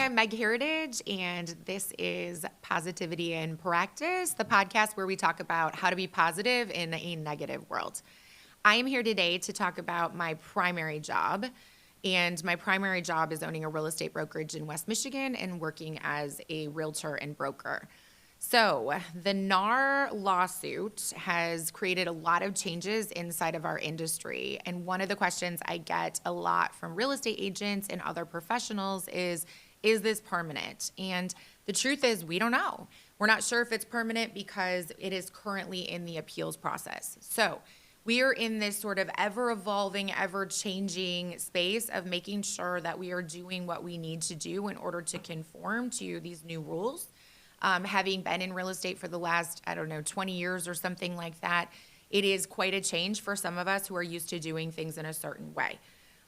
I'm Meg Heritage, and this is Positivity in Practice, the podcast where we talk about how to be positive in a negative world. I am here today to talk about my primary job, and my primary job is owning a real estate brokerage in West Michigan and working as a realtor and broker. So the NAR lawsuit has created a lot of changes inside of our industry. And one of the questions I get a lot from real estate agents and other professionals is this permanent? And the truth is we don't know. We're not sure if it's permanent because it is currently in the appeals process. So we are in this sort of ever-evolving, ever-changing space of making sure that we are doing what we need to do in order to conform to these new rules. Having been in real estate for the last, 20 years or something like that, it is quite a change for some of us who are used to doing things in a certain way.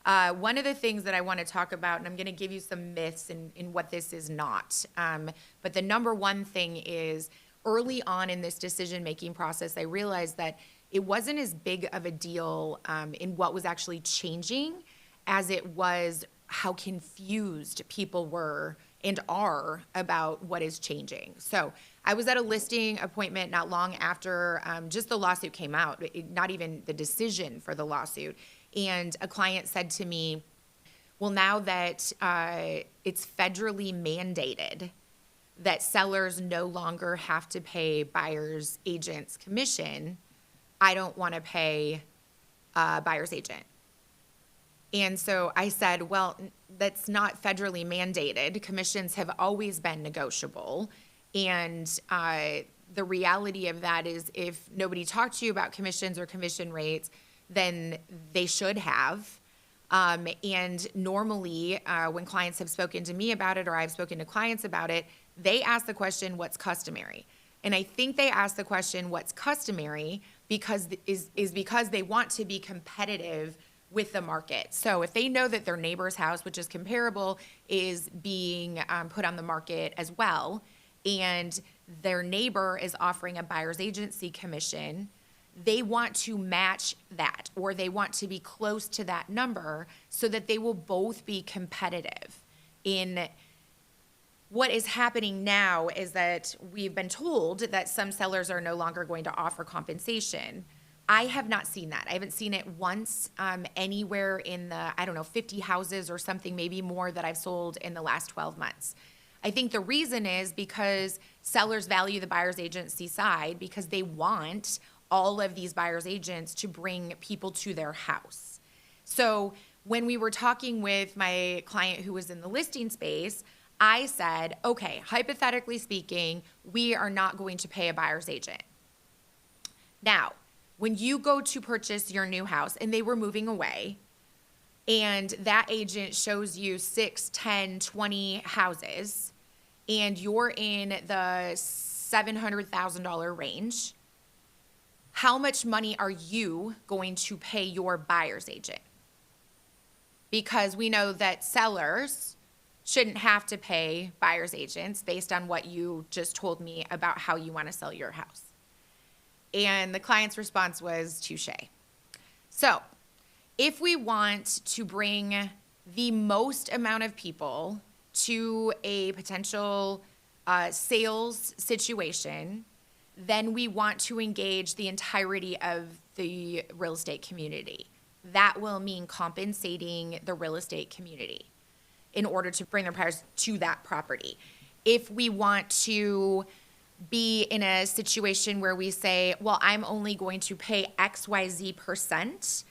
One of the things that I want to talk about, and I'm going to give you some myths in what this is not, but the number one thing is early on in this decision-making process, I realized that it wasn't as big of a deal in what was actually changing as it was how confused people were and are about what is changing. So I was at a listing appointment not long after just the lawsuit came out, not even the decision for the lawsuit. And a client said to me, well, now that it's federally mandated that sellers no longer have to pay buyer's agent's commission, I don't want to pay buyer's agent. And so I said, well, that's not federally mandated. Commissions have always been negotiable. And the reality of that is if nobody talked to you about commissions or commission rates, then they should have. And normally when clients have spoken to me about it or I've spoken to clients about it, they ask the question, what's customary? And I think they ask the question, what's customary, because they want to be competitive with the market. So if they know that their neighbor's house, which is comparable, is being put on the market as well, and their neighbor is offering a buyer's agency commission, they want to match that, or they want to be close to that number so that they will both be competitive. In what is happening now is that we've been told that some sellers are no longer going to offer compensation. I have not seen that. I haven't seen it once anywhere in the, 50 houses or something, maybe more, that I've sold in the last 12 months. I think the reason is because sellers value the buyer's agency side because they want all of these buyer's agents to bring people to their house. So when we were talking with my client who was in the listing space, I said, okay, hypothetically speaking, we are not going to pay a buyer's agent. Now, when you go to purchase your new house and they were moving away and that agent shows you 6, 10, 20 houses and you're in the $700,000 range, how much money are you going to pay your buyer's agent? Because we know that sellers shouldn't have to pay buyer's agents based on what you just told me about how you want to sell your house. And the client's response was touche. So if we want to bring the most amount of people to a potential sales situation, then we want to engage the entirety of the real estate community. That will mean compensating the real estate community in order to bring their buyers to that property. If we want to be in a situation where we say, well, I'm only going to pay XYZ percent,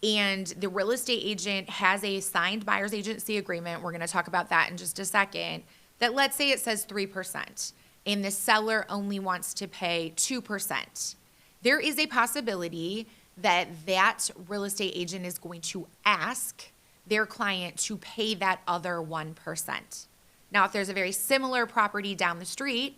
and the real estate agent has a signed buyer's agency agreement, we're going to talk about that in just a second, that let's say it says 3%, and the seller only wants to pay 2%. There is a possibility that that real estate agent is going to ask their client to pay that other 1%. Now, if there's a very similar property down the street,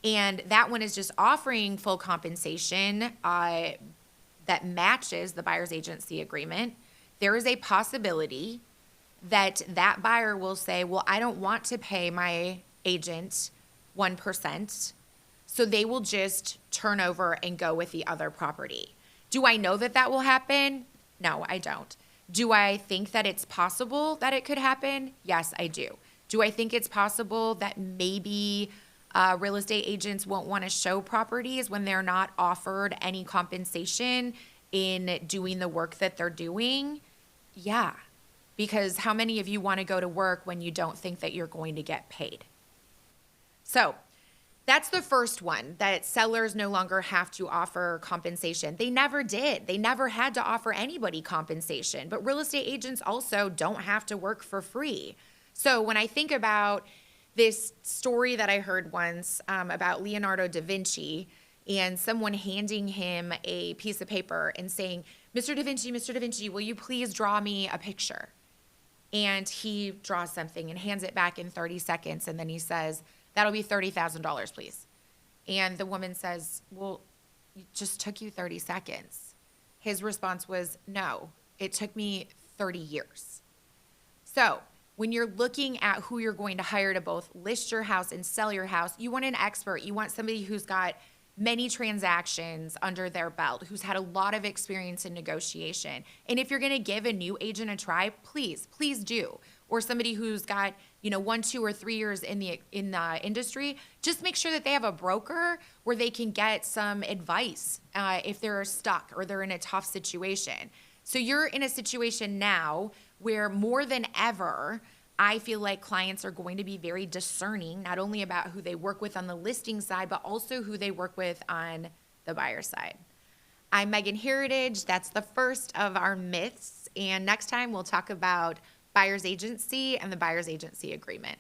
and that one is just offering full compensation that matches the buyer's agency agreement, there is a possibility that that buyer will say, well, I don't want to pay my agent 1%, so they will just turn over and go with the other property. Do I know that that will happen? No, I don't. Do I think that it's possible that it could happen? Yes, I do. Do I think it's possible that maybe real estate agents won't want to show properties when they're not offered any compensation in doing the work that they're doing? Yeah, because how many of you want to go to work when you don't think that you're going to get paid? So that's the first one, that sellers no longer have to offer compensation. They never did. They never had to offer anybody compensation. But real estate agents also don't have to work for free. So when I think about this story that I heard once about Leonardo da Vinci and someone handing him a piece of paper and saying, Mr. Da Vinci, will you please draw me a picture? And he draws something and hands it back in 30 seconds. And then he says, that'll be $30,000, please. And the woman says, well, it just took you 30 seconds. His response was, no, it took me 30 years. So when you're looking at who you're going to hire to both list your house and sell your house, you want an expert. You want somebody who's got many transactions under their belt, who's had a lot of experience in negotiation. And if you're going to give a new agent a try, please do. Or somebody who's got, 1, 2, or 3 years in the industry, just make sure that they have a broker where they can get some advice if they're stuck or they're in a tough situation. So you're in a situation now where more than ever, I feel like clients are going to be very discerning, not only about who they work with on the listing side, but also who they work with on the buyer side. I'm Meghan Heritage. That's the first of our myths. And next time we'll talk about buyer's agency and the buyer's agency agreement.